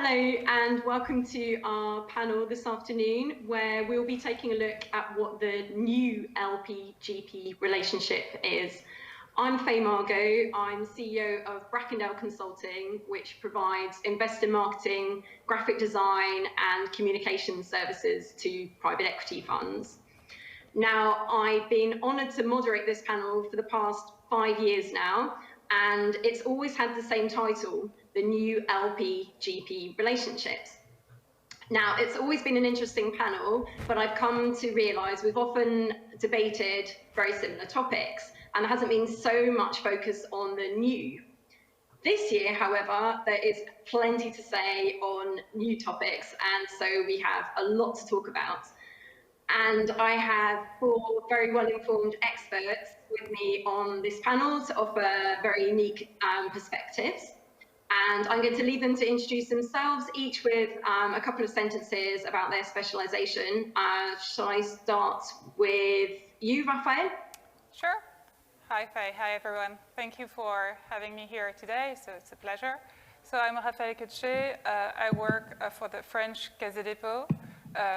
Hello and welcome to our panel this afternoon, where we'll be taking a look at what the new LP-GP relationship is. I'm Faye Margot. I'm CEO of Brackendale Consulting, which provides investor marketing, graphic design and communication services to private equity funds. Now, I've been honoured to moderate this panel for the past 5 years now, and it's always had the same title, the new LP-GP relationships. Now, it's always been an interesting panel, but I've come to realise we've often debated very similar topics, and there hasn't been so much focus on the new. This year, however, there is plenty to say on new topics, and so we have a lot to talk about. And I have 4 very well-informed experts with me on this panel to offer very unique perspectives. And I'm going to leave them to introduce themselves, each with a couple of sentences about their specialisation. Shall I start with you, Raphael? Sure. Hi, Faye. Hi, everyone. Thank you for having me here today. So it's a pleasure. So I'm Raphael Ketché. I work for the French Caisse des Dépôts,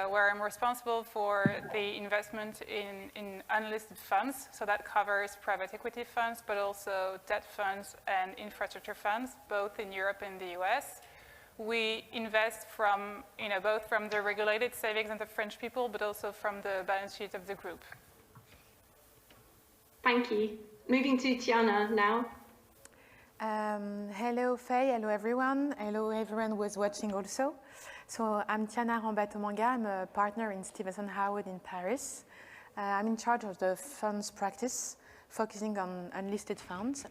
where I'm responsible for the investment in unlisted funds. So that covers private equity funds, but also debt funds and infrastructure funds, both in Europe and the US. We invest from, both from the regulated savings of the French people, but also from the balance sheet of the group. Thank you. Moving to Tiana now. Hello, Faye. Hello, everyone. Hello, everyone who is watching also. So I'm Tiana Rambatomanga. I'm a partner in Stevenson Howard in Paris. I'm in charge of the funds practice, focusing on unlisted funds.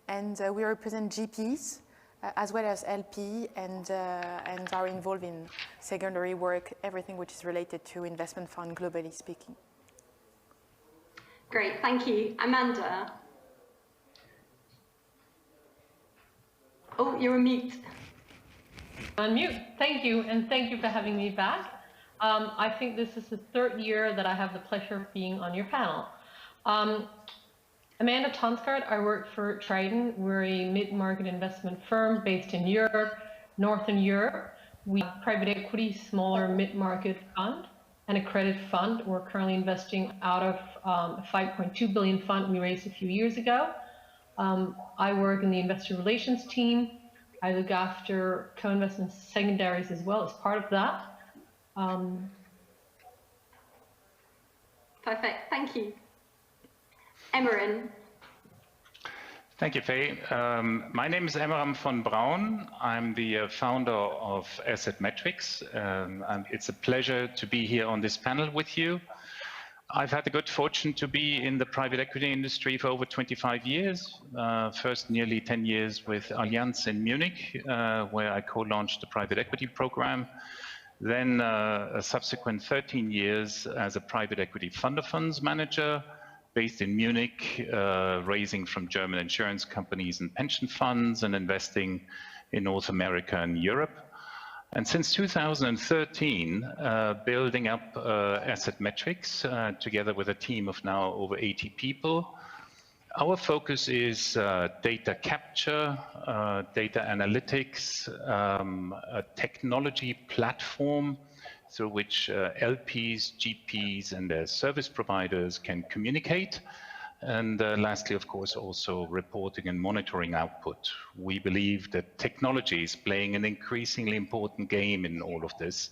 And we represent GPs, as well as LP, and are involved in secondary work, everything which is related to investment fund, globally speaking. Great, thank you. Amanda. Oh, you're on mute. Unmute. Thank you, and thank you for having me back. I think this is the 3rd year that I have the pleasure of being on your panel. Amanda Tonsgaard, I work for Trident. We're a mid-market investment firm based in Europe, Northern Europe. We have private equity, smaller mid-market fund, and a credit fund. We're currently investing out of a 5.2 billion fund we raised a few years ago. I work in the investor relations team. I look after co-investment secondaries as well as part of that. Perfect, thank you. Emmeram. Thank you, Faye. My name is Emmeram von Braun. I'm the founder of AssetMetrix, and it's a pleasure to be here on this panel with you. I've had the good fortune to be in the private equity industry for over 25 years. First nearly 10 years with Allianz in Munich, where I co-launched the private equity program. Then a subsequent 13 years as a private equity fund of funds manager based in Munich, raising from German insurance companies and pension funds and investing in North America and Europe. And since 2013, building up AssetMetrix together with a team of now over 80 people. Our focus is data capture, data analytics, a technology platform through which LPs, GPs, and their service providers can communicate. And lastly, of course, also reporting and monitoring output. We believe that technology is playing an increasingly important game in all of this.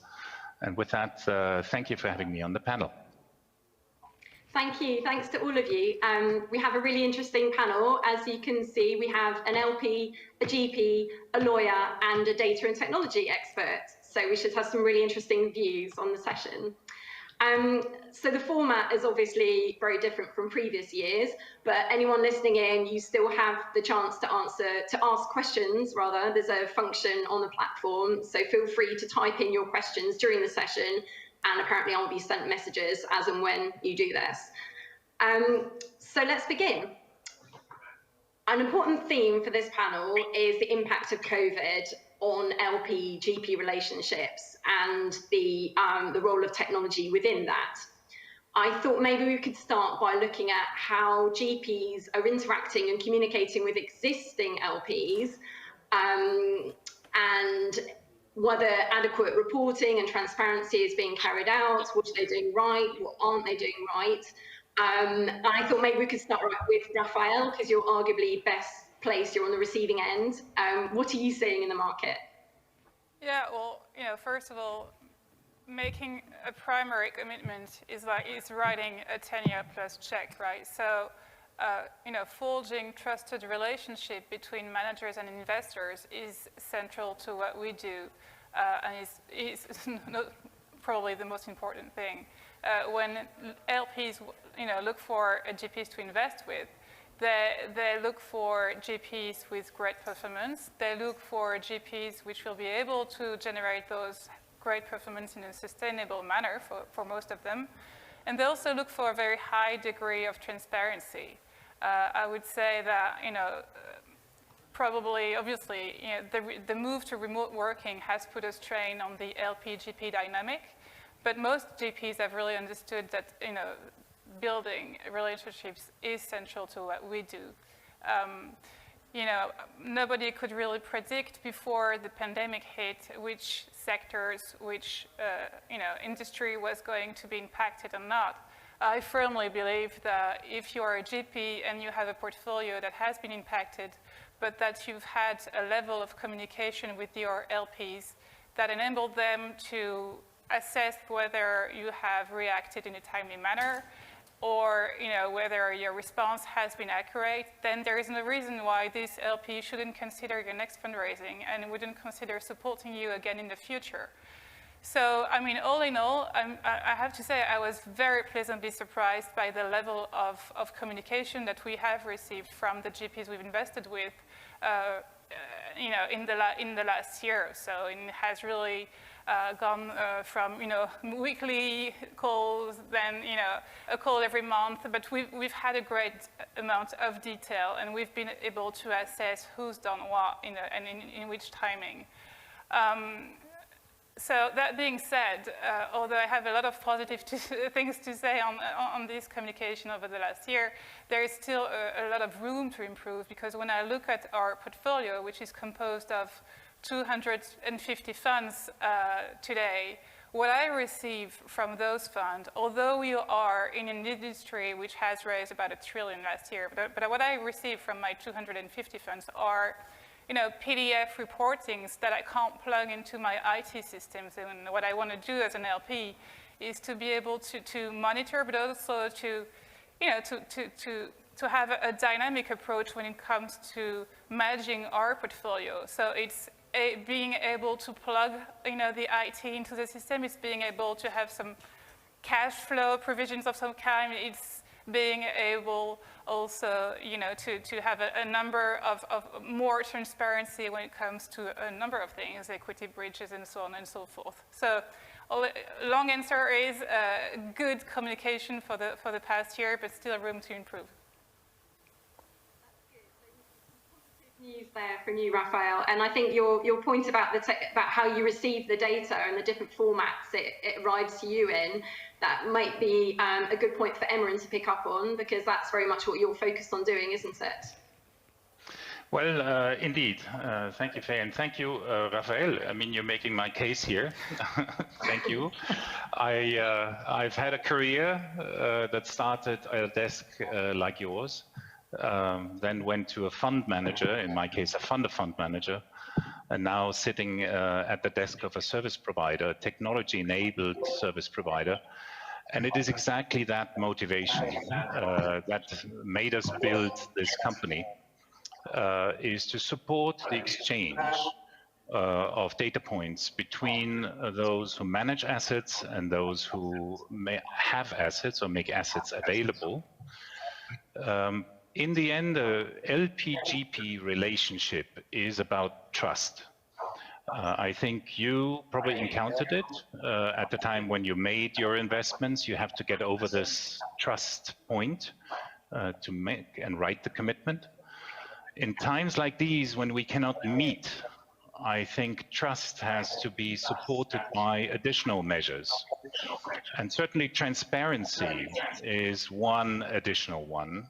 And with that, thank you for having me on the panel. Thank you. Thanks to all of you. We have a really interesting panel. As you can see, we have an LP, a GP, a lawyer, and a data and technology expert. So we should have some really interesting views on the session. So the format is obviously very different from previous years, but anyone listening in, you still have the chance to ask questions rather. There's a function on the platform, so feel free to type in your questions during the session, and apparently I'll be sent messages as and when you do this. So let's begin. An important theme for this panel is the impact of COVID on LP-GP relationships and the role of technology within that. I thought maybe we could start by looking at how GPs are interacting and communicating with existing LPs, and whether adequate reporting and transparency is being carried out, what are they doing right, what aren't they doing right. I thought maybe we could start with Raphael, because you're arguably best placed, you're on the receiving end. What are you seeing in the market? Yeah, well, first of all, making a primary commitment is writing a 10-year plus check, right? So, forging trusted relationship between managers and investors is central to what we do, and is probably the most important thing. When LPs, look for GPs to invest with, they look for GPs with great performance. They look for GPs which will be able to generate those great performance in a sustainable manner for most of them. And they also look for a very high degree of transparency. I would say that, probably, obviously, the move to remote working has put a strain on the LP-GP dynamic, but most GPs have really understood that, building relationships is central to what we do. Nobody could really predict before the pandemic hit which sectors, which industry was going to be impacted or not. I firmly believe that if you are a GP and you have a portfolio that has been impacted, but that you've had a level of communication with your LPs that enabled them to assess whether you have reacted in a timely manner, or whether your response has been accurate, then there is no reason why this LP shouldn't consider your next fundraising and wouldn't consider supporting you again in the future. So, I mean, all in all, I have to say I was very pleasantly surprised by the level of communication that we have received from the GPs we've invested with, in the last year or so. And it has really gone from weekly calls, then a call every month. But we've had a great amount of detail, and we've been able to assess who's done what and in which timing. So that being said, although I have a lot of positive things to say on this communication over the last year, there is still a lot of room to improve, because when I look at our portfolio, which is composed of 250 funds today, what I receive from those funds, although we are in an industry which has raised about $1 trillion last year, but what I receive from my 250 funds are PDF reportings that I can't plug into my IT systems. And what I want to do as an LP is to be able to monitor, but also to have a dynamic approach when it comes to managing our portfolio. So it's being able to plug the IT into the system. It's being able to have some cash flow provisions of some kind. It's being able also, to have a number of more transparency when it comes to a number of things, equity bridges and so on and so forth. So, long answer is good communication for the past year, but still room to improve. News there from you, Raphael, and I think your point about how you receive the data and the different formats it arrives to you in, that might be a good point for Emmeram to pick up on, because that's very much what you're focused on doing, isn't it? Well, indeed. Thank you, Faye, and thank you, Raphael. I mean, you're making my case here. Thank you. I've had a career that started at a desk like yours. Then went to a fund manager, in my case a fund manager, and now sitting at the desk of a service provider, technology-enabled service provider. And it is exactly that motivation that made us build this company, is to support the exchange of data points between those who manage assets and those who may have assets or make assets available. In the end, the LP-GP relationship is about trust. I think you probably encountered it at the time when you made your investments. You have to get over this trust point to make and write the commitment. In times like these, when we cannot meet, I think trust has to be supported by additional measures. And certainly transparency is one additional one.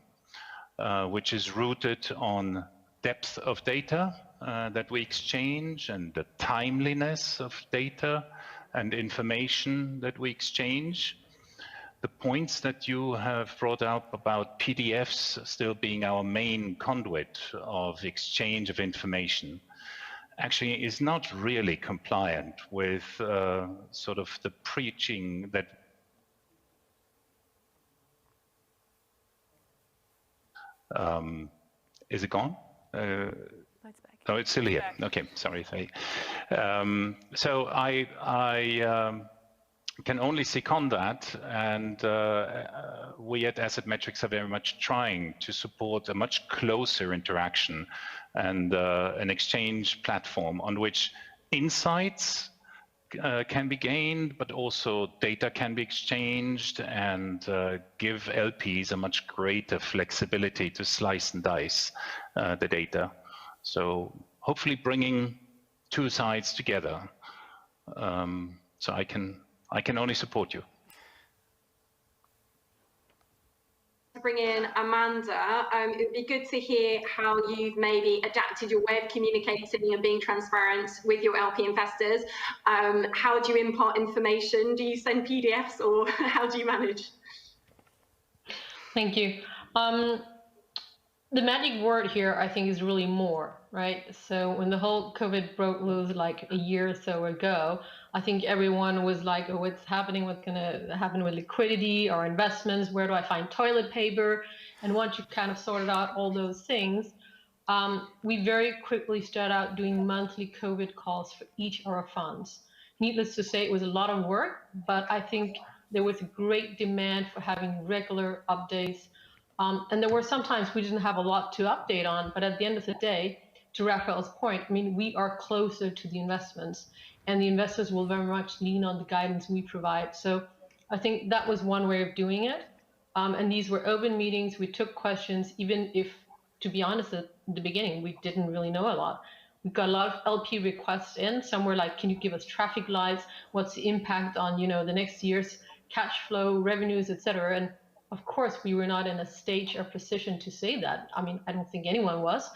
Which is rooted on depth of data that we exchange and the timeliness of data and information that we exchange. The points that you have brought up about PDFs still being our main conduit of exchange of information actually is not really compliant with sort of the preaching that is it gone? It's back. Oh, it's still here. Okay, sorry. So I can only second that, and we at AssetMetrix are very much trying to support a much closer interaction and an exchange platform on which insights can be gained, but also data can be exchanged, and give LPs a much greater flexibility to slice and dice the data. So hopefully bringing two sides together. So I can only support you. To bring in Amanda, it would be good to hear how you've maybe adapted your way of communicating and being transparent with your LP investors. How do you impart information? Do you send PDFs, or how do you manage? Thank you. The magic word here, I think, is really more, right? So when the whole COVID broke loose like a year or so ago, I think everyone was like, oh, what's happening? What's going to happen with liquidity or investments? Where do I find toilet paper? And once you kind of sorted out all those things, we very quickly started out doing monthly COVID calls for each of our funds. Needless to say, it was a lot of work, but I think there was a great demand for having regular updates. And there were sometimes we didn't have a lot to update on, but at the end of the day, to Raphael's point, I mean, we are closer to the investments, and the investors will very much lean on the guidance we provide. So I think that was one way of doing it. And these were open meetings. We took questions, even if, to be honest, at the beginning, we didn't really know a lot. We got a lot of LP requests in. Some were like, can you give us traffic lights? What's the impact on, you know, the next year's cash flow, revenues, et cetera? And of course, we were not in a stage or position to say that. I mean, I don't think anyone was.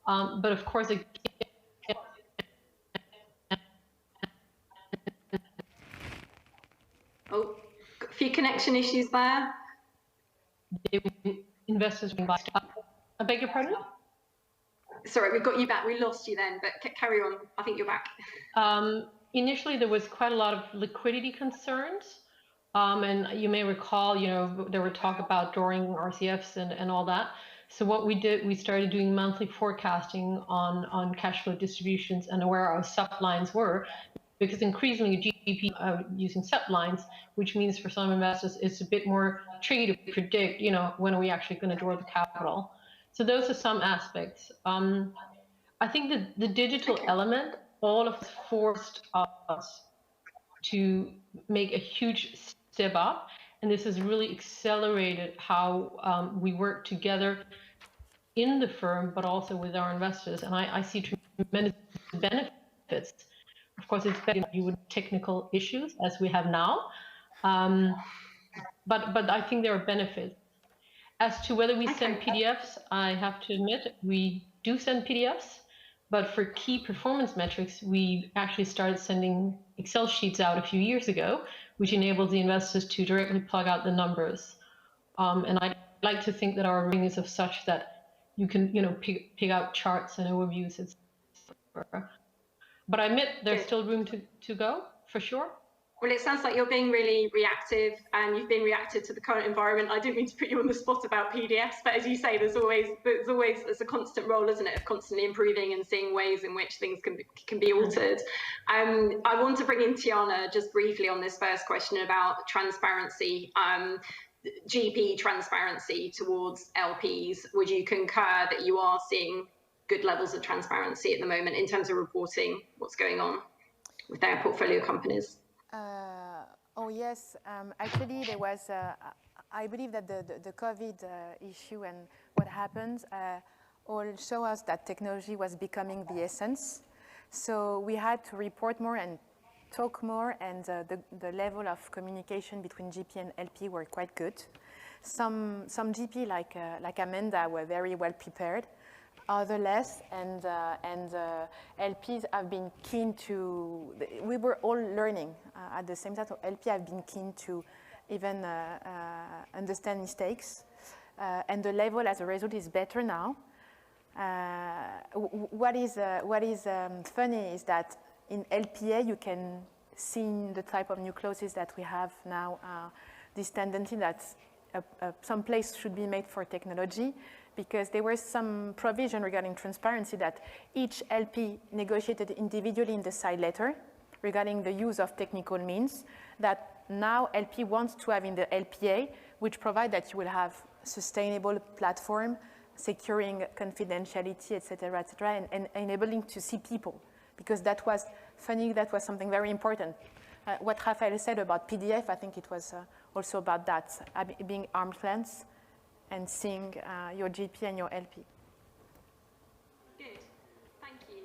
But of course, Oh, a few connection issues there. Investors being biased. I beg your pardon? Sorry, we've got you back. We lost you then, but carry on. I think you're back. Initially, there was quite a lot of liquidity concerns. And you may recall, you know, there were talk about drawing RCFs and all that. So what we did, we started doing monthly forecasting on cash flow distributions and where our sublines were, because increasingly GP using sublines, which means for some investors it's a bit more tricky to predict, you know, when are we actually going to draw the capital. So those are some aspects. I think that the digital element, all of us forced us to make a huge step up, and this has really accelerated how we work together in the firm, but also with our investors. And I see tremendous benefits. Of course, it's better if you would technical issues as we have now, but I think there are benefits. As to whether we send PDFs, I have to admit we do send PDFs. But for key performance metrics, we actually started sending Excel sheets out a few years ago, which enables the investors to directly plug out the numbers. And I'd like to think that our ring is of such that you can, you know, pick out charts and overviews, etc. But I admit there's still room to go, for sure. Well, it sounds like you're being really reactive, and you've been reactive to the current environment. I didn't mean to put you on the spot about PDFs, but as you say, there's a constant role, isn't it, of constantly improving and seeing ways in which things can be altered. I want to bring in Tiana just briefly on this first question about transparency, GP transparency towards LPs. Would you concur that you are seeing good levels of transparency at the moment in terms of reporting what's going on with their portfolio companies? Oh yes, actually there was, I believe that the COVID issue and what happened all show us that technology was becoming the essence. So we had to report more and talk more, and the level of communication between GP and LP were quite good. Some GP like Amanda were very well prepared. other less, and LPs have been keen to, we were all learning at the same time, so LP have been keen to even understand mistakes, and the level as a result is better now. What is funny is that in LPA you can see in the type of new clauses that we have now this tendency that some place should be made for technology, because there was some provision regarding transparency that each LP negotiated individually in the side letter regarding the use of technical means that now LP wants to have in the LPA, which provide that you will have sustainable platform, securing confidentiality, et cetera, and enabling to see people. Because that was funny, that was something very important. What Raphael said about PDF, I think it was also about that, being arm's length and seeing your GP and your LP. Good, thank you.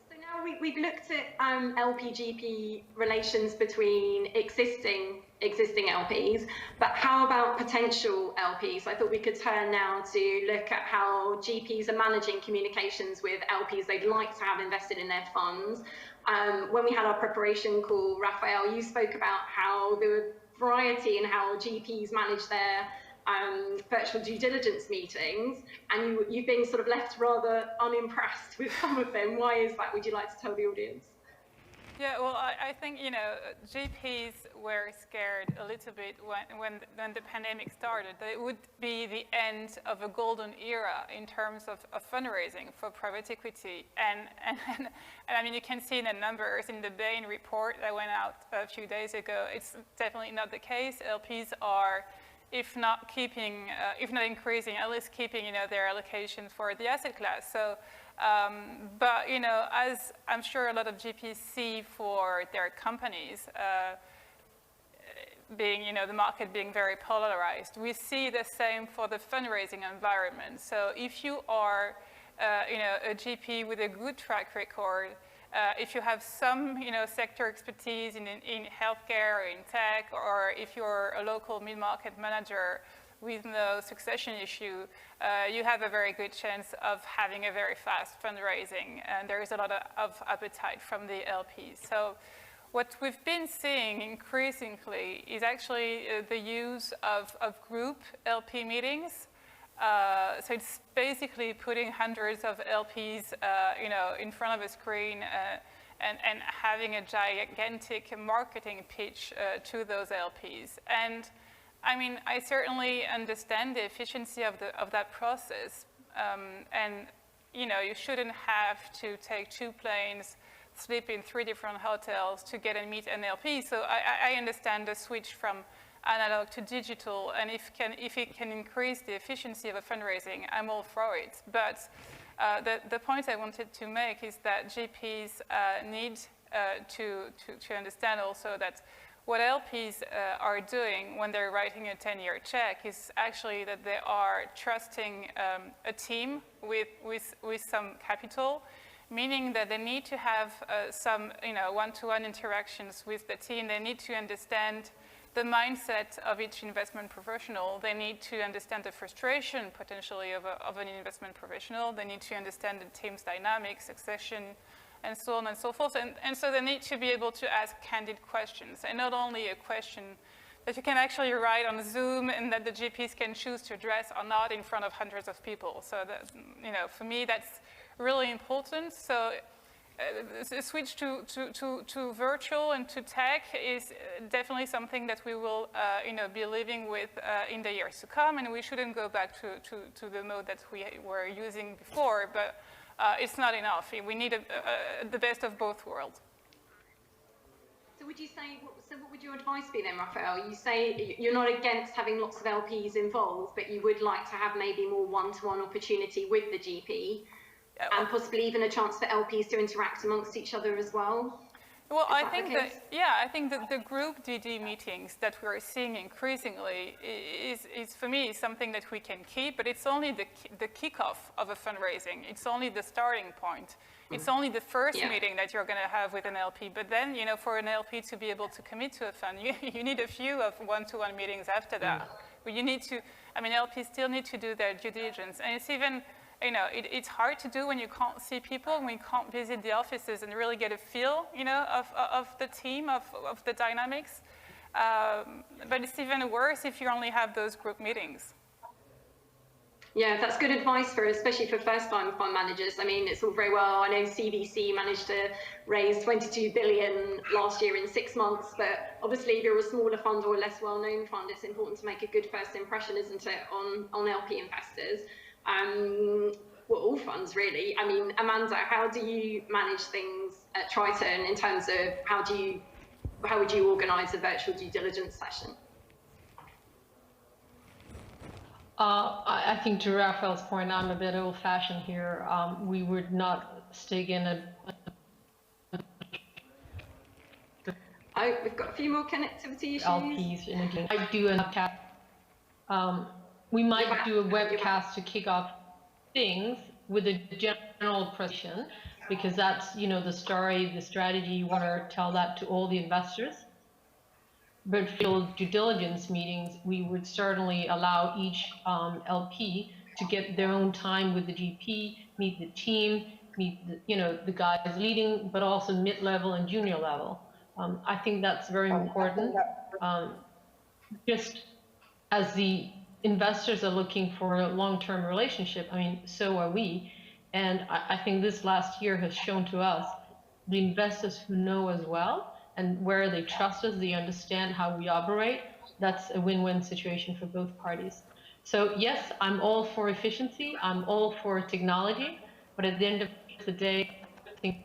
So now we've looked at LP-GP relations between existing LPs, but how about potential LPs? I thought we could turn now to look at how GPs are managing communications with LPs they'd like to have invested in their funds. When we had our preparation call, Raphael, you spoke about how there were variety in how GPs manage their virtual due diligence meetings, and you've been sort of left rather unimpressed with some of them. Why is that? Would you like to tell the audience? Yeah, well, I think, GPs were scared a little bit when the pandemic started, that it would be the end of a golden era in terms of fundraising for private equity. And I mean, you can see the numbers in the Bain report that went out a few days ago. It's definitely not the case. LPs are, if not increasing, at least keeping, their allocations for the asset class. So, but, as I'm sure a lot of GPs see for their companies, being, the market being very polarized, we see the same for the fundraising environment. So if you are, a GP with a good track record, if you have some, sector expertise in healthcare or in tech, or if you're a local mid-market manager with no succession issue, you have a very good chance of having a very fast fundraising, and there is a lot of appetite from the LPs. So what we've been seeing increasingly is actually the use of group LP meetings. So it's basically putting hundreds of LPs, in front of a screen and having a gigantic marketing pitch to those LPs. And I mean, I certainly understand the efficiency of that process, and you shouldn't have to take 2 planes, sleep in 3 different hotels to get and meet an LP. So I understand the switch from analog to digital, and if it can increase the efficiency of a fundraising, I'm all for it. But the point I wanted to make is that GPs need to understand also that what LPs are doing when they're writing a 10-year check is actually that they are trusting a team with some capital, meaning that they need to have some one-to-one interactions with the team. They need to understand the mindset of each investment professional. They need to understand the frustration potentially of an investment professional. They need to understand the team's dynamics, succession, and so on and so forth. And so they need to be able to ask candid questions, and not only a question that you can actually write on Zoom and that the GPs can choose to address or not in front of hundreds of people. So that, for me, that's really important. So the switch to virtual and to tech is definitely something that we will be living with in the years to come, and we shouldn't go back to the mode that we were using before, but it's not enough. We need the best of both worlds. So would you say, what would your advice be then, Raphael? You say you're not against having lots of LPs involved, but you would like to have maybe more one-to-one opportunity with the GP, and possibly even a chance for LPs to interact amongst each other as well? Well, I think that the group DD meetings that we are seeing increasingly is for me something that we can keep, but it's only the kickoff of a fundraising. It's only the starting point. It's only the first meeting that you're going to have with an LP. But then, for an LP to be able to commit to a fund, you need a few of one-to-one meetings after that. But you need to, LPs still need to do their due diligence, and it's even you know, it's hard to do when you can't see people, when you can't visit the offices and really get a feel, you know, of the team, of the dynamics. But it's even worse if you only have those group meetings. Yeah, that's good advice for, especially for first-time fund managers. I mean, it's all very well. I know CVC managed to raise 22 billion last year in 6 months, but obviously, if you're a smaller fund or a less well-known fund, it's important to make a good first impression, isn't it, on LP investors? Well, all funds really. I mean, Amanda, how do you manage things at Triton in terms of how would you organise a virtual due diligence session? I think to Raphael's point, I'm a bit old-fashioned here. We would not stick in a... Oh, we've got a few more connectivity issues. LPs in a game. I do a we might do a webcast to kick off things with a general presentation, because that's, you know, the story, the strategy, you want to tell that to all the investors. But for due diligence meetings, we would certainly allow each LP to get their own time with the GP, meet the team, meet the, you know, the guys leading, but also mid-level and junior level. I think that's very important. Just as the investors are looking for a long-term relationship, I mean, so are we. And I think this last year has shown to us the investors who know us well, and where they trust us, they understand how we operate, that's a win-win situation for both parties. So yes, I'm all for efficiency, I'm all for technology, but at the end of the day, I think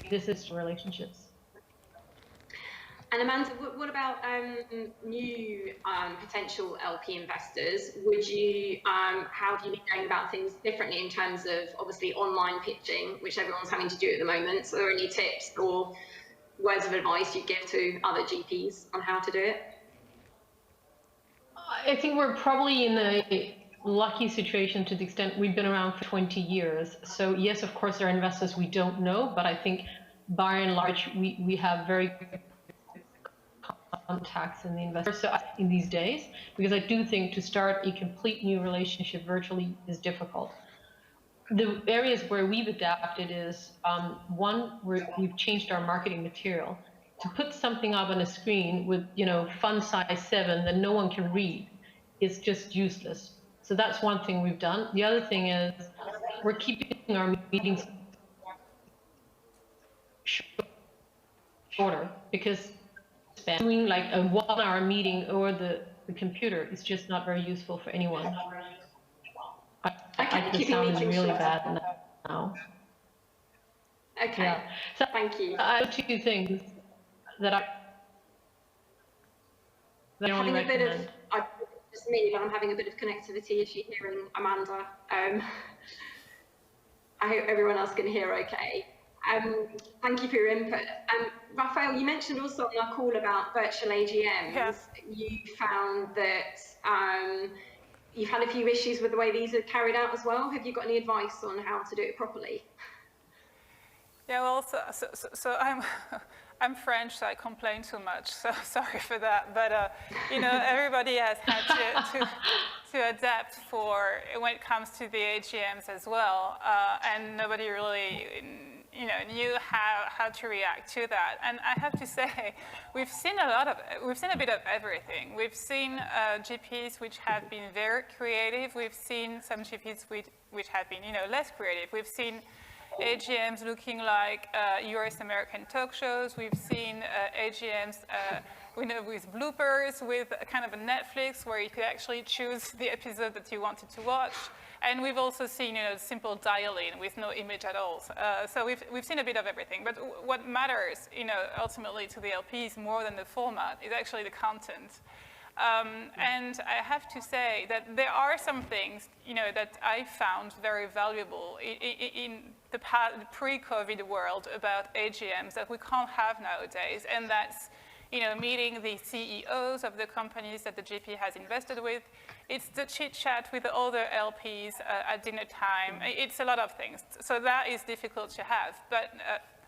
this is relationships. And Amanda, what about new potential LP investors? Would you, how have you been going about things differently in terms of obviously online pitching, which everyone's having to do at the moment? So are there any tips or words of advice you give to other GPs on how to do it? I think we're probably in a lucky situation to the extent we've been around for 20 years. So yes, of course, there are investors we don't know, but I think by and large, we have very good contacts in the investors in these days, because I do think to start a complete new relationship virtually is difficult. The areas where we've adapted is, one, we've changed our marketing material. To put something up on a screen with, you know, fund size 7 that no one can read is just useless. So that's one thing we've done. The other thing is we're keeping our meetings shorter, because doing like a 1-hour meeting over the computer is just not very useful for anyone. The sound is really bad now. Okay, yeah. So thank you. I have 2 things that I only recommend. Just me, but I'm having a bit of connectivity issue hearing Amanda. I hope everyone else can hear okay. Thank you for your input. Raphael, you mentioned also on our call about virtual AGMs. Yes. You found that you've had a few issues with the way these are carried out as well. Have you got any advice on how to do it properly? Yeah, well, so I'm French, so I complain too much. So sorry for that. But you know, everybody has had to adapt for when it comes to the AGMs as well, and nobody really, you know, knew how to react to that. And I have to say, we've seen a bit of everything. We've seen GPs which have been very creative. We've seen some GPs which have been, you know, less creative. We've seen AGMs looking like US American talk shows. We've seen AGMs you know, with bloopers, with kind of a Netflix where you could actually choose the episode that you wanted to watch. And we've also seen, you know, simple dial-in with no image at all. So we've seen a bit of everything. But what matters, you know, ultimately to the LPs more than the format is actually the content. And I have to say that there are some things, you know, that I found very valuable in the pre-COVID world about AGMs that we can't have nowadays, and that's, you know, meeting the CEOs of the companies that the GP has invested with. It's the chit-chat with the other LPs at dinner time. It's a lot of things. So that is difficult to have. But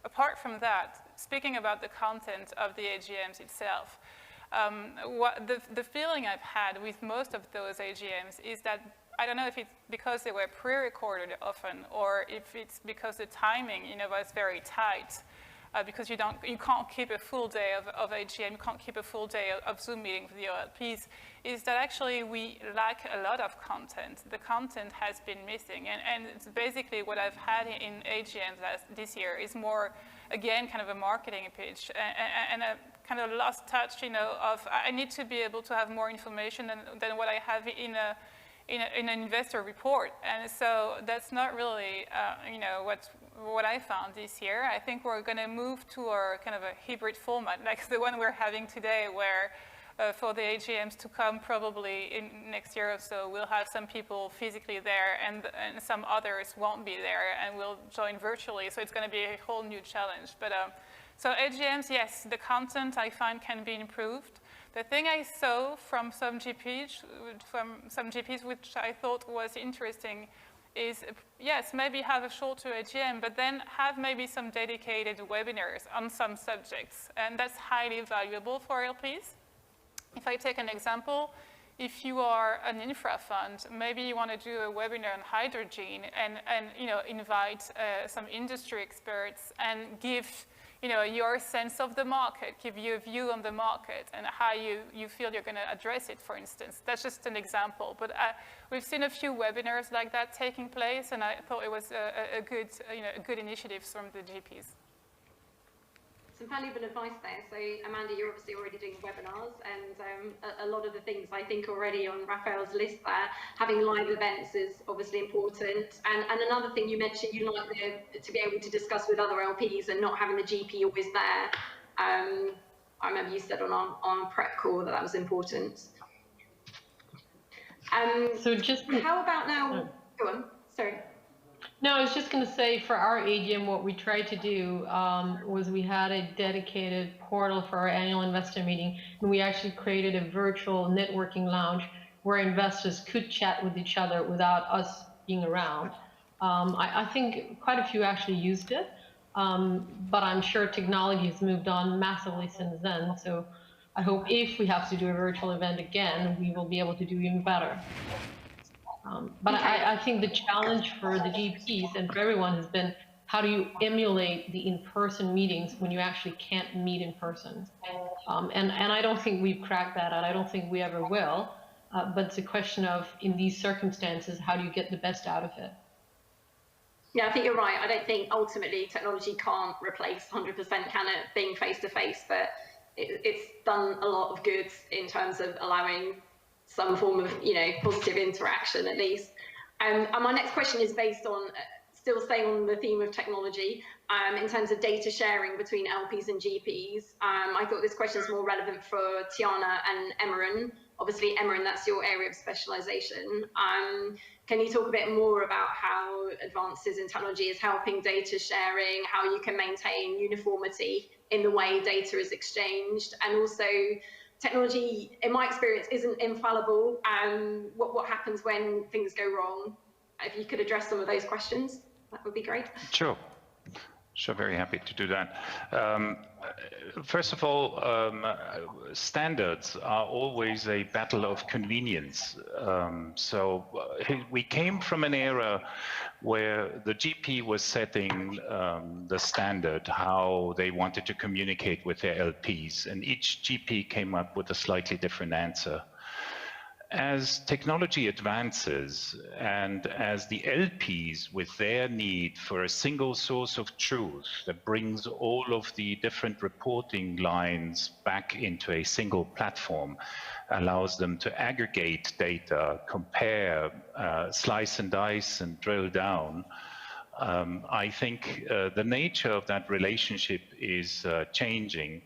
apart from that, speaking about the content of the AGMs itself, the feeling I've had with most of those AGMs is that I don't know if it's because they were pre-recorded often, or if it's because the timing, was very tight. Because you can't keep a full day of AGM, you can't keep a full day of Zoom meeting with the LPs, is that actually we lack a lot of content. The content has been missing, and it's basically what I've had in AGMs this year is more, again, kind of a marketing pitch and a kind of lost touch, of I need to be able to have more information than what I have in an investor report, and so that's not really, what I found this year. I think we're going to move to a kind of a hybrid format, like the one we're having today, where for the AGMs to come probably in next year or so, we'll have some people physically there, and some others won't be there, and we'll join virtually. So it's going to be a whole new challenge. But so AGMs, yes, the content I find can be improved. The thing I saw from some GPs, which I thought was interesting, is, yes, maybe have a shorter AGM, but then have maybe some dedicated webinars on some subjects. And that's highly valuable for LPs. If I take an example, if you are an infra fund, maybe you want to do a webinar on hydrogen and invite some industry experts and give your sense of the market, give you a view on the market and how you feel you're going to address it, for instance. That's just an example. But we've seen a few webinars like that taking place, and I thought it was a good initiative from the GPs. Some valuable advice there. So Amanda, you're obviously already doing webinars, and a lot of the things I think already on Raphael's list there, having live events is obviously important. And another thing you mentioned, you like to be able to discuss with other LPs and not having the GP always there. I remember you said on our prep call that was important. So just how about now? Go on. Sorry. No, I was just going to say for our AGM, what we tried to do was we had a dedicated portal for our annual investor meeting, and we actually created a virtual networking lounge where investors could chat with each other without us being around. I think quite a few actually used it, but I'm sure technology has moved on massively since then. So I hope if we have to do a virtual event again, we will be able to do even better. But I think the challenge for the GPs and for everyone has been, how do you emulate the in-person meetings when you actually can't meet in person? And I don't think we've cracked that out. I don't think we ever will. But it's a question of, in these circumstances, how do you get the best out of it? Yeah, I think you're right. I don't think ultimately technology can't replace 100% can it, being face-to-face, but it's done a lot of good in terms of allowing some form of, positive interaction at least. And my next question is based on, still staying on the theme of technology, in terms of data sharing between LPs and GPs. I thought this question is more relevant for Tiana and Emmeram. Obviously, Emmeram, that's your area of specialization. Can you talk a bit more about how advances in technology is helping data sharing, how you can maintain uniformity in the way data is exchanged, and also technology, in my experience, isn't infallible. What happens when things go wrong? If you could address some of those questions, that would be great. Sure. Sure, very happy to do that. First of all, standards are always a battle of convenience. So we came from an era where the GP was setting the standard, how they wanted to communicate with their LPs, and each GP came up with a slightly different answer. As technology advances and as the LPs with their need for a single source of truth that brings all of the different reporting lines back into a single platform, allows them to aggregate data, compare, slice and dice and drill down, I think the nature of that relationship is changing.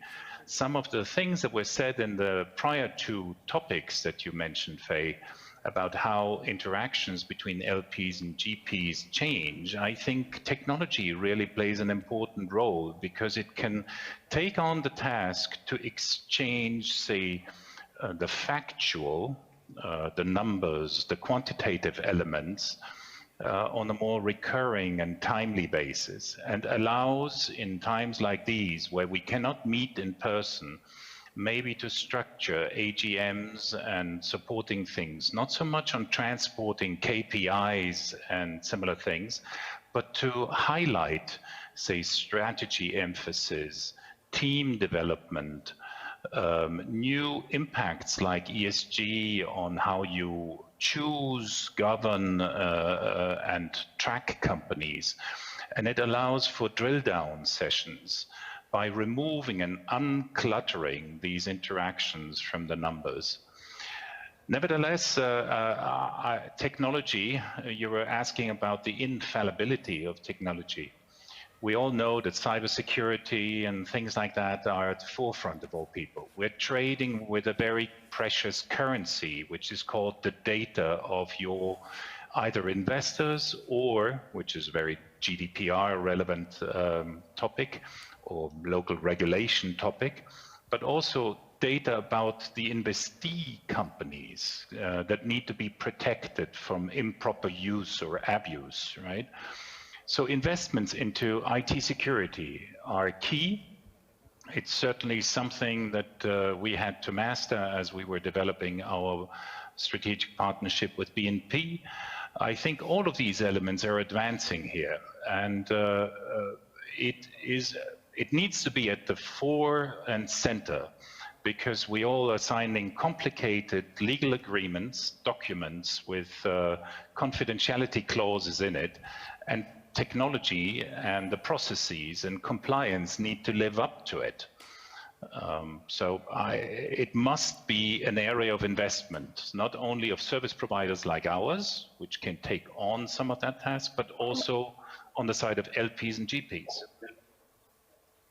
Some of the things that were said in the prior two topics that you mentioned, Faye, about how interactions between LPs and GPs change, I think technology really plays an important role because it can take on the task to exchange, say, the factual, the numbers, the quantitative elements, on a more recurring and timely basis, and allows, in times like these where we cannot meet in person, maybe to structure AGMs and supporting things, not so much on transporting KPIs and similar things, but to highlight, say, strategy emphasis, team development, new impacts like ESG on how you choose, govern, and track companies. And it allows for drill down sessions by removing and uncluttering these interactions from the numbers. Nevertheless, technology, you were asking about the infallibility of technology. We all know that cybersecurity and things like that are at the forefront of all people. We're trading with a very precious currency, which is called the data of your either investors or, which is a very GDPR relevant topic or local regulation topic, but also data about the investee companies that need to be protected from improper use or abuse, right? So investments into IT security are key. It's certainly something that we had to master as we were developing our strategic partnership with BNP. I think all of these elements are advancing here, and it needs to be at the fore and center, because we all are signing complicated legal agreements, documents with confidentiality clauses in it, and technology and the processes and compliance need to live up to it. So it must be an area of investment, not only of service providers like ours, which can take on some of that task, but also on the side of LPs and GPs.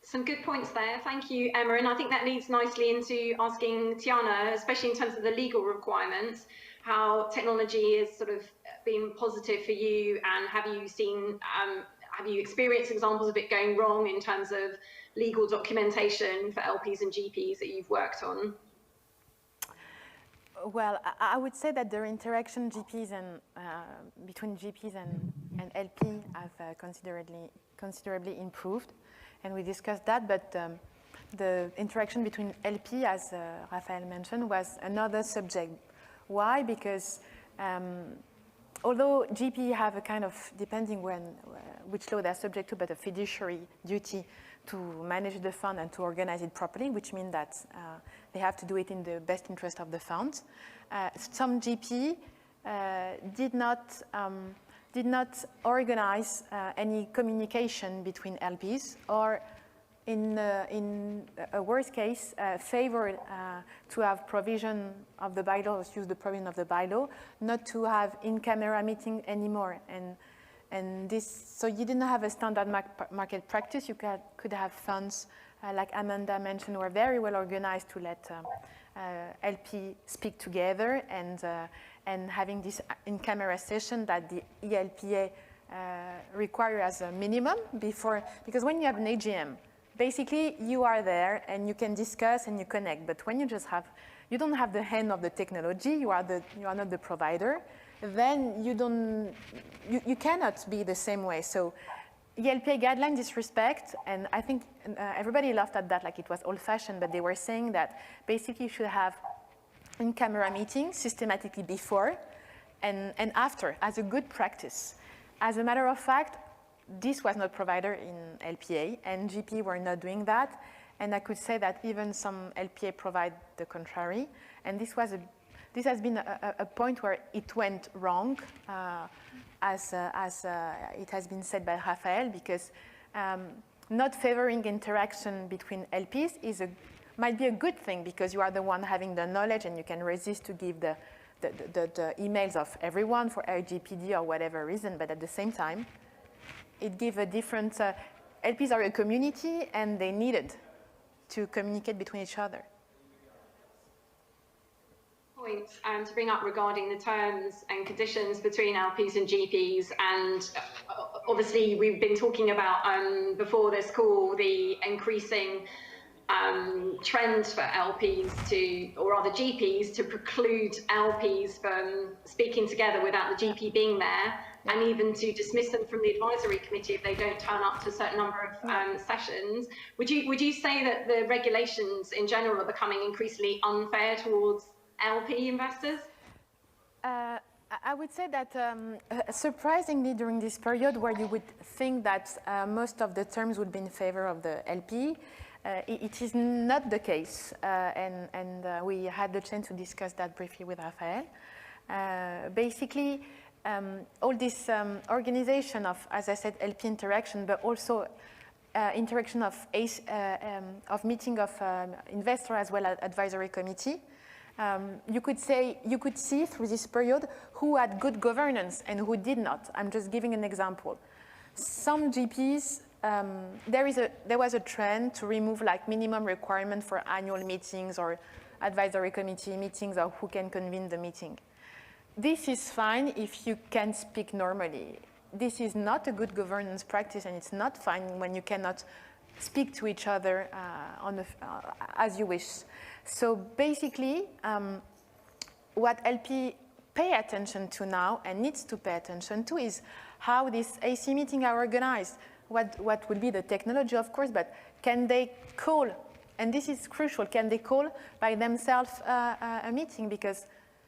Some good points there. Thank you, Emma. And I think that leads nicely into asking Tiana, especially in terms of the legal requirements, how technology has sort of been positive for you, and have you experienced examples of it going wrong in terms of legal documentation for LPs and GPs that you've worked on? Well, I would say that the interaction GPs and between GPs and LP have considerably improved, and we discussed that. But the interaction between LP, as Raphael mentioned, was another subject. Why? Because although GP have a kind of, depending which law they're subject to, but a fiduciary duty to manage the fund and to organize it properly, which means that they have to do it in the best interest of the fund. Some GP did not organize any communication between LPs, or in a worst case, favored to have provision of the bylaws, use the provision of the bylaw, not to have in-camera meeting anymore. And this, so you didn't have a standard market practice. You could have funds, like Amanda mentioned, were very well organized to let LP speak together, and having this in-camera session that the ELPA require as a minimum before, because when you have an AGM, basically you are there and you can discuss and you connect. But when you don't have the hand of the technology, you are not the provider, then you cannot be the same way. So ELPA guideline disrespect, and I think everybody laughed at that like it was old-fashioned, but they were saying that basically you should have in-camera meetings systematically before and after as a good practice. As a matter of fact, this was not provided in LPA, and GP were not doing that. And I could say that even some LPA provide the contrary. And this has been a point where it went wrong, as it has been said by Raphael, because not favoring interaction between LPs might be a good thing, because you are the one having the knowledge and you can resist to give the emails of everyone for RGPD or whatever reason, but at the same time, it gives a different, LPs are a community and they needed to communicate between each other. Points to bring up regarding the terms and conditions between LPs and GPs, and obviously we've been talking about before this call the increasing trend for LPs or rather GPs to preclude LPs from speaking together without the GP being there. and even to dismiss them from the advisory committee if they don't turn up to a certain number of sessions. Would you say that the regulations in general are becoming increasingly unfair towards LP investors? I would say that surprisingly during this period where you would think that most of the terms would be in favor of the LP, it is not the case, and we had the chance to discuss that briefly with Raphael. Basically, all this organization of, as I said, LP interaction, but also interaction of meeting of investor as well as advisory committee. You could see through this period who had good governance and who did not. I'm just giving an example. Some GPs, there was a trend to remove like minimum requirement for annual meetings or advisory committee meetings or who can convene the meeting. This is fine if you can speak normally. This is not a good governance practice, and it's not fine when you cannot speak to each other as you wish. So basically, what LP pay attention to now and needs to pay attention to is how these AC meetings are organized. What would be the technology, of course, but can they call, and this is crucial, can they call by themselves a meeting? Because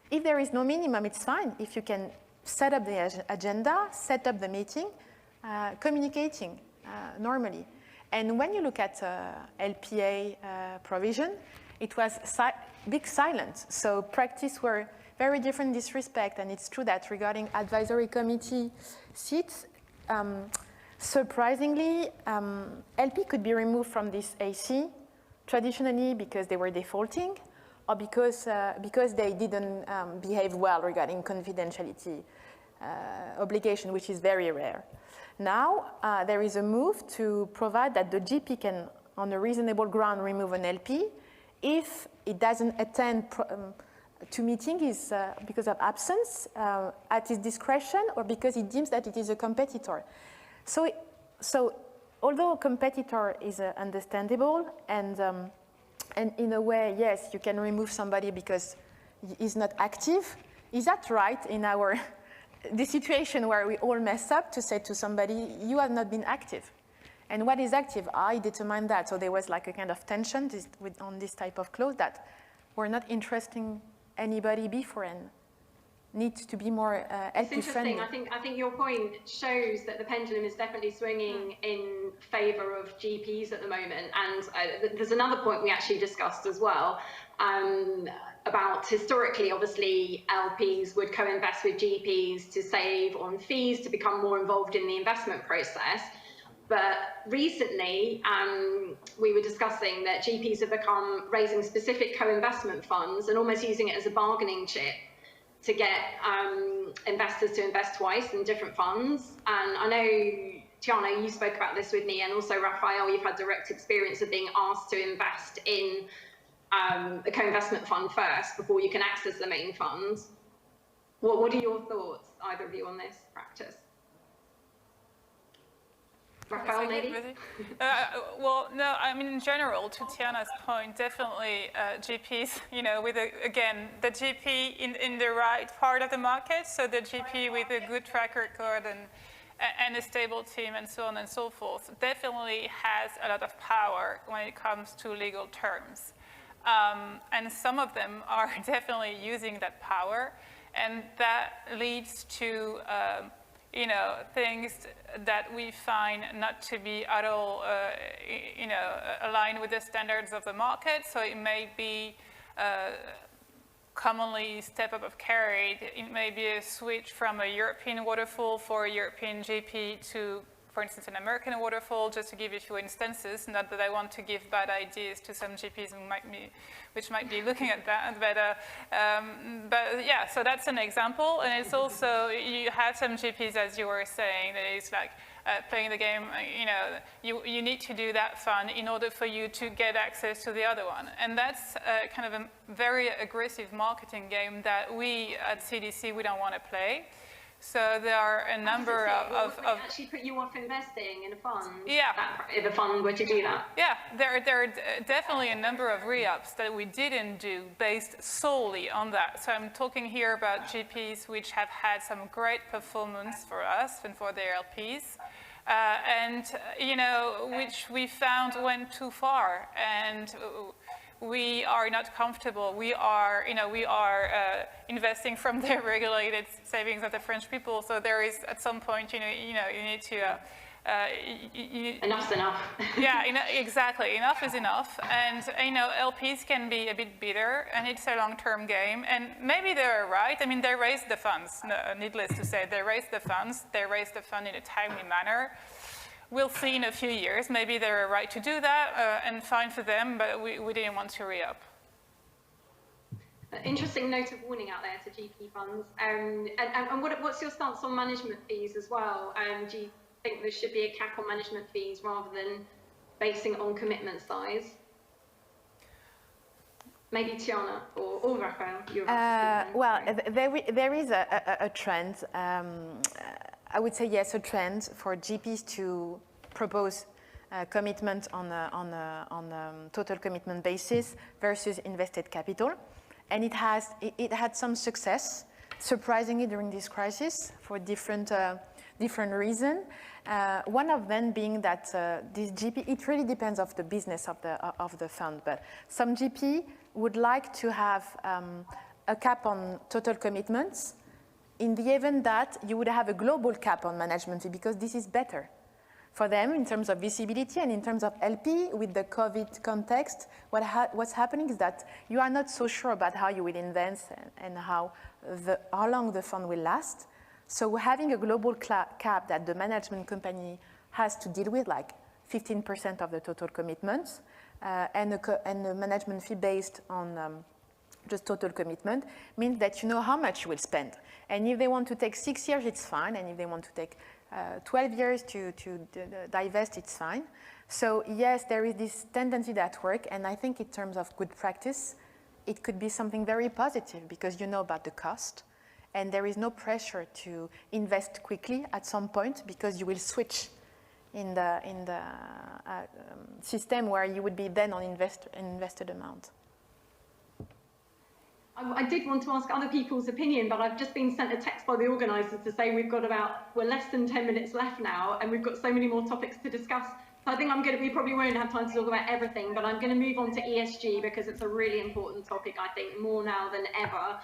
if there is no minimum, it's fine. If you can set up the agenda, set up the meeting, communicating normally. And when you look at LPA provision, it was big silence. So practice were very different in this respect. And it's true that regarding advisory committee seats, surprisingly, LP could be removed from this AC traditionally because they were defaulting, or because they didn't behave well regarding confidentiality obligation, which is very rare. Now, there is a move to provide that the GP can, on a reasonable ground, remove an LP if it doesn't attend to meetings because of absence at his discretion or because he deems that it is a competitor. So although a competitor is understandable and in a way, yes, you can remove somebody because he's not active. Is that right in the situation where we all mess up to say to somebody, you have not been active? And what is active? I determine that. So there was like a kind of tension on this type of clause that we're not interesting anybody before and needs to be more LP friendly. I think your point shows that the pendulum is definitely swinging in favour of GPs at the moment. And there's another point we actually discussed as well about historically, obviously, LPs would co-invest with GPs to save on fees, to become more involved in the investment process. But recently, we were discussing that GPs have become raising specific co-investment funds and almost using it as a bargaining chip to get investors to invest twice in different funds. And I know, Tiana, you spoke about this with me, and also Raphael, you've had direct experience of being asked to invest in a co-investment fund first before you can access the main funds. What are your thoughts, either of you, on this practice? Raphael, maybe? Well, no, I mean, in general, to Tiana's point, definitely GPs, with, again, the GP in the right part of the market, so the GP with a good track record and a stable team and so on and so forth, definitely has a lot of power when it comes to legal terms. And some of them are definitely using that power, and that leads to things that we find not to be at all, aligned with the standards of the market. So it may be commonly step up of carried. It may be a switch from a European waterfall for a European GP to, for instance, an American waterfall, just to give you a few instances. Not that I want to give bad ideas to some GPs which might be looking at that, but yeah, so that's an example. And it's also, you have some GPs, as you were saying, that it's like playing the game, you need to do that fund in order for you to get access to the other one. And that's kind of a very aggressive marketing game that we at CDC, we don't want to play. So there are a number of actually put you off investing in a fund. Yeah. If a fund were to do that. Yeah, there are definitely a number of re-ups that we didn't do based solely on that. So I'm talking here about GPs which have had some great performance for us and for their LPs. And, you know, which we found went too far, and we are not comfortable. We are, you know, investing from the regulated savings of the French people. So there is, at some point, you need to. Enough's enough. Yeah, exactly. Enough is enough. And, you know, LPs can be a bit bitter, and it's a long-term game. And maybe they're right. I mean, they raised the funds, needless to say. They raised the funds. They raised the fund in a timely manner. We'll see in a few years. Maybe they're right to do that, and fine for them, but we didn't want to re-up. Interesting note of warning out there to GP funds. And what's your stance on management fees as well? Do you think there should be a cap on management fees rather than basing it on commitment size? Maybe Tiana or Raphael. Well, there is a trend. I would say yes, a trend for GPs to propose commitment on a total commitment basis versus invested capital, and it had some success, surprisingly, during this crisis for different reasons. One of them being that this GP, it really depends of the business of the fund, but some GP would like to have a cap on total commitments in the event that you would have a global cap on management fee, because this is better for them in terms of visibility and in terms of LP. With the COVID context, what's happening is that you are not so sure about how you will invest and how long the fund will last. So having a global cap that the management company has to deal with, like 15% of the total commitments, and a management fee based on just total commitment, means that you know how much you will spend. And if they want to take 6 years, it's fine. And if they want to take 12 years to divest, it's fine. So yes, there is this tendency at work. And I think in terms of good practice, it could be something very positive because you know about the cost. And there is no pressure to invest quickly at some point because you will switch in the system where you would be then on invested amount. I did want to ask other people's opinion, but I've just been sent a text by the organisers to say we're less than 10 minutes left now, and we've got so many more topics to discuss. So I think we probably won't have time to talk about everything, but I'm going to move on to ESG because it's a really important topic, I think, more now than ever,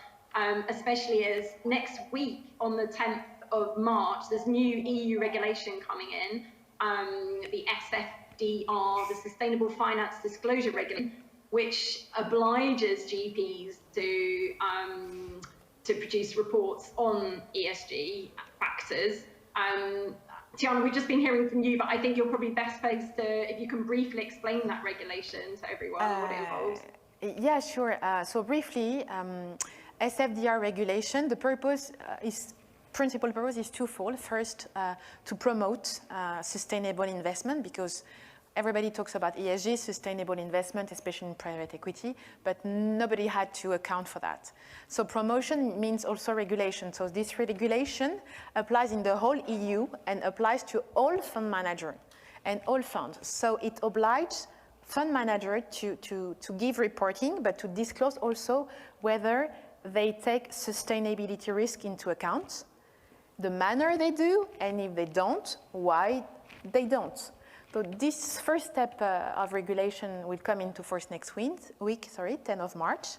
especially as next week on the 10th of March, there's new EU regulation coming in, the SFDR, the Sustainable Finance Disclosure Regulation, which obliges GPs to produce reports on ESG factors. Tiana, we've just been hearing from you, but I think you're probably best placed to, if you can briefly explain that regulation to everyone, what it involves. Yeah, sure. So briefly, SFDR regulation, the principal purpose is twofold. First, to promote sustainable investment, because everybody talks about ESG, sustainable investment, especially in private equity, but nobody had to account for that. So promotion means also regulation. So this regulation applies in the whole EU and applies to all fund managers and all funds. So it obliges fund manager to give reporting, but to disclose also whether they take sustainability risk into account, the manner they do, and if they don't, why they don't. So this first step of regulation will come into force next week, 10th of March.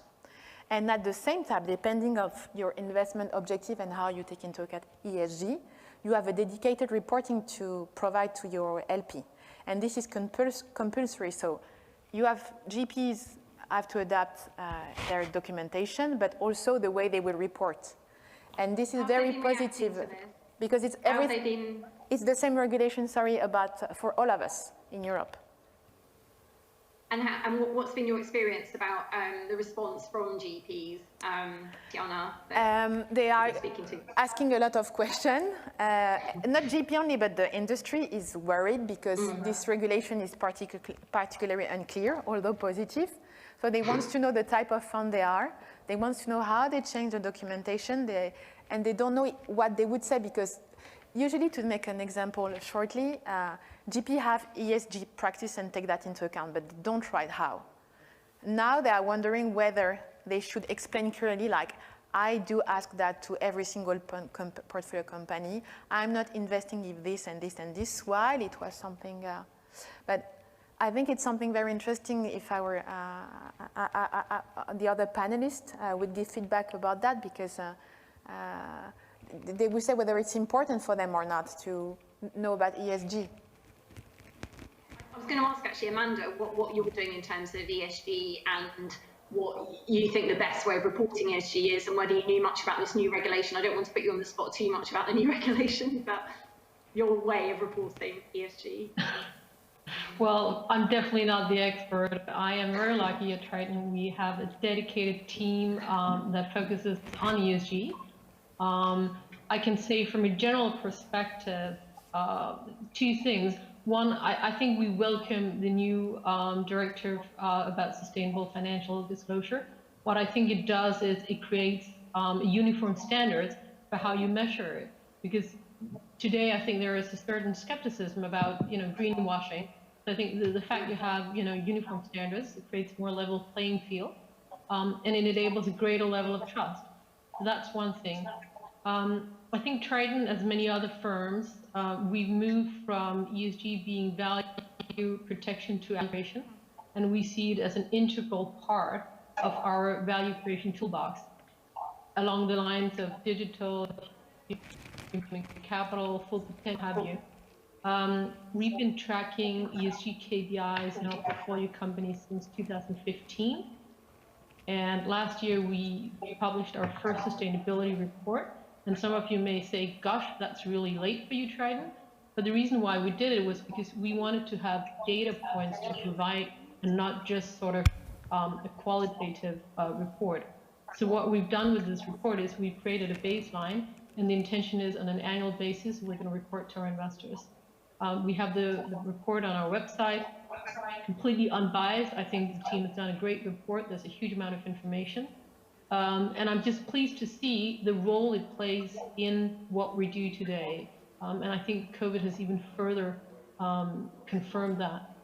And at the same time, depending on your investment objective and how you take into account ESG, you have a dedicated reporting to provide to your LP. And this is compulsory. So you have GPs have to adapt their documentation, but also the way they will report. And this is very positive because it's everything. It's the same regulation, for all of us in Europe. And what's been your experience about the response from GPs, Tiana? They are asking a lot of questions. Not GP only, but the industry is worried because this regulation is particularly unclear, although positive. So they want to know the type of fund they are. They want to know how they change the documentation. and they don't know what they would say, because usually, to make an example shortly, GP have ESG practice and take that into account, but don't write how. Now they are wondering whether they should explain clearly, like, I do ask that to every single portfolio company. I'm not investing in this and this and this, while it was something, but I think it's something very interesting if our, the other panelists would give feedback about that, because they will say whether it's important for them or not to know about ESG. I was going to ask actually, Amanda, what you're doing in terms of ESG and what you think the best way of reporting ESG is, and whether you knew much about this new regulation. I don't want to put you on the spot too much about the new regulation, but your way of reporting ESG. Well, I'm definitely not the expert. I am very lucky at Triton. We have a dedicated team that focuses on ESG. I can say from a general perspective, two things. One, I think we welcome the new directive about sustainable financial disclosure. What I think it does is it creates uniform standards for how you measure it. Because today, I think there is a certain skepticism about, greenwashing. So I think the fact you have, uniform standards, it creates more level playing field, and it enables a greater level of trust. So that's one thing. I think Triton, as many other firms, we've moved from ESG being value protection to activation, and we see it as an integral part of our value creation toolbox, along the lines of digital, capital, full potential, have you. We've been tracking ESG KPIs in our portfolio companies since 2015. And last year, we published our first sustainability report. And some of you may say, gosh, that's really late for you, Triton. But the reason why we did it was because we wanted to have data points to provide and not just sort of a qualitative report. So what we've done with this report is we've created a baseline, and the intention is on an annual basis, we're going to report to our investors. We have the report on our website, completely unbiased. I think the team has done a great report. There's a huge amount of information. And I'm just pleased to see the role it plays in what we do today. And I think COVID has even further confirmed that.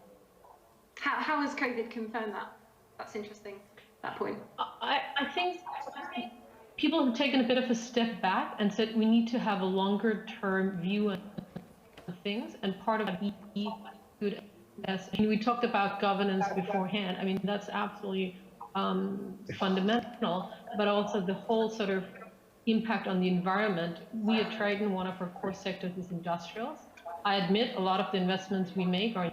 How has COVID confirmed that? That's interesting, that point. I think people have taken a bit of a step back and said we need to have a longer term view on things, and part of good as we talked about governance beforehand. I mean, that's absolutely fundamental, but also the whole sort of impact on the environment. We at Triton, one of our core sectors is industrials. I admit a lot of the investments we make are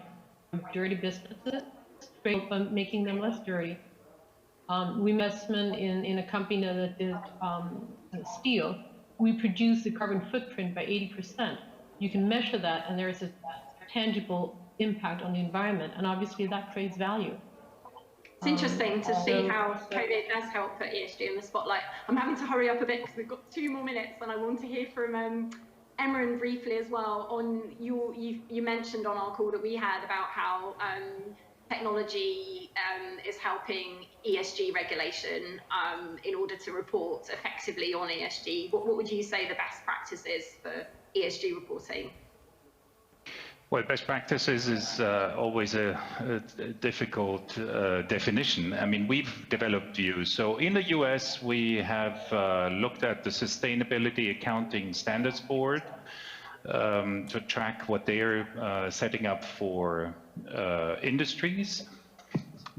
dirty businesses, but making them less dirty. We investment in a company that did steel. We reduce the carbon footprint by 80%. You can measure that, and there is a tangible impact on the environment, and obviously that creates value. It's interesting to see how COVID does help put ESG in the spotlight. I'm having to hurry up a bit because we've got 2 more minutes, and I want to hear from Emmeram briefly as well. On you mentioned on our call that we had about how technology is helping ESG regulation in order to report effectively on ESG. What would you say the best practice is for ESG reporting? Well, best practices is always a difficult definition. I mean, we've developed views. So in the US, we have looked at the Sustainability Accounting Standards Board to track what they're setting up for industries.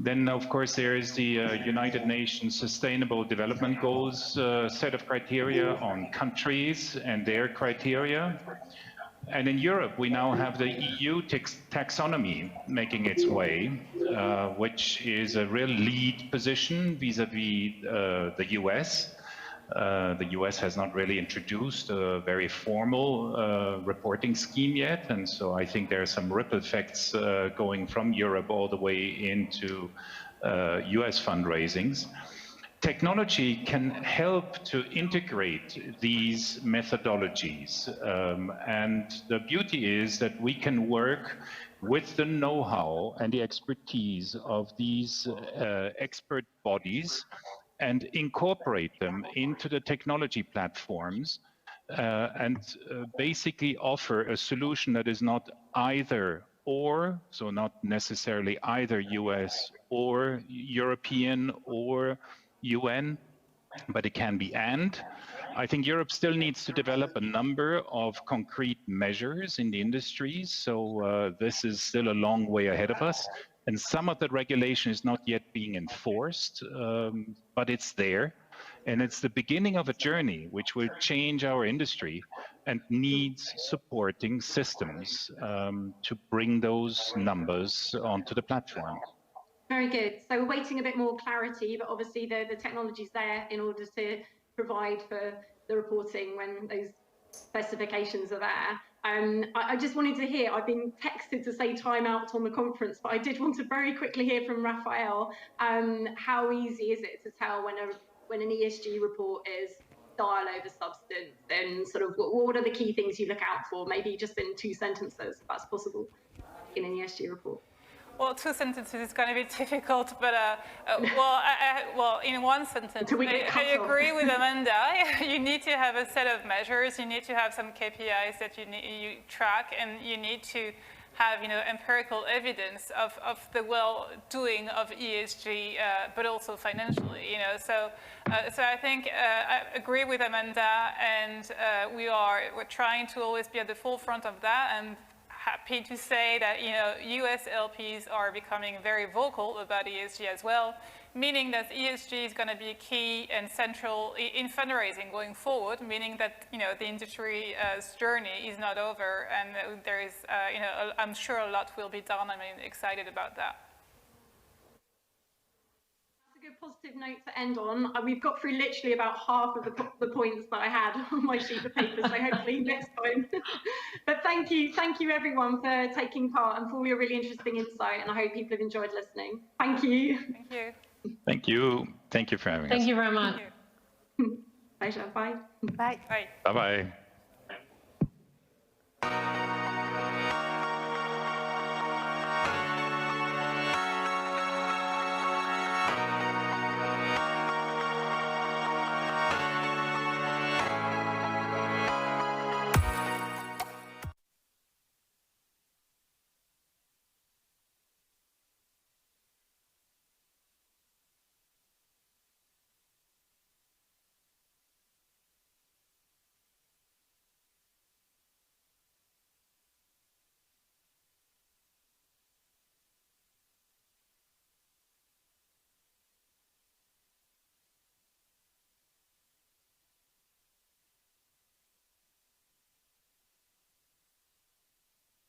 Then, of course, there is the United Nations Sustainable Development Goals set of criteria on countries and their criteria. And in Europe, we now have the EU taxonomy making its way, which is a real lead position vis-a-vis the US. The US has not really introduced a very formal reporting scheme yet, and so I think there are some ripple effects going from Europe all the way into US fundraisings. Technology can help to integrate these methodologies, and the beauty is that we can work with the know-how and the expertise of these expert bodies and incorporate them into the technology platforms and basically offer a solution that is not either or, so not necessarily either US or European or UN, but it can be and. I think Europe still needs to develop a number of concrete measures in the industries. So this is still a long way ahead of us. And some of the regulation is not yet being enforced, but it's there. And it's the beginning of a journey which will change our industry and needs supporting systems to bring those numbers onto the platform. Very good. So we're waiting a bit more clarity, but obviously the technology's there in order to provide for the reporting when those specifications are there. I just wanted to hear, I've been texted to say time out on the conference, but I did want to very quickly hear from Raphael, how easy is it to tell when an ESG report is style over substance, and sort of what are the key things you look out for? Maybe just in 2 sentences, if that's possible, in an ESG report. Well, 2 sentences is going to be difficult, but well, in 1 sentence, I agree with Amanda. You need to have a set of measures. You need to have some KPIs that you track, and you need to have, empirical evidence of the well-doing of ESG, but also financially, So I think I agree with Amanda, and we're trying to always be at the forefront of that, and happy to say that US LPs are becoming very vocal about ESG as well, meaning that ESG is going to be key and central in fundraising going forward, meaning that the industry's journey is not over, and there is I'm sure a lot will be done. I'm excited about that. Positive note to end on. We've got through literally about half of the points that I had on my sheet of paper, so hopefully next time. But thank you everyone for taking part and for all your really interesting insight, and I hope people have enjoyed listening. Thank you. Thank you. Thank you. Thank you for having us. Thank you very much. Pleasure. Bye. Bye. Bye. Bye-bye.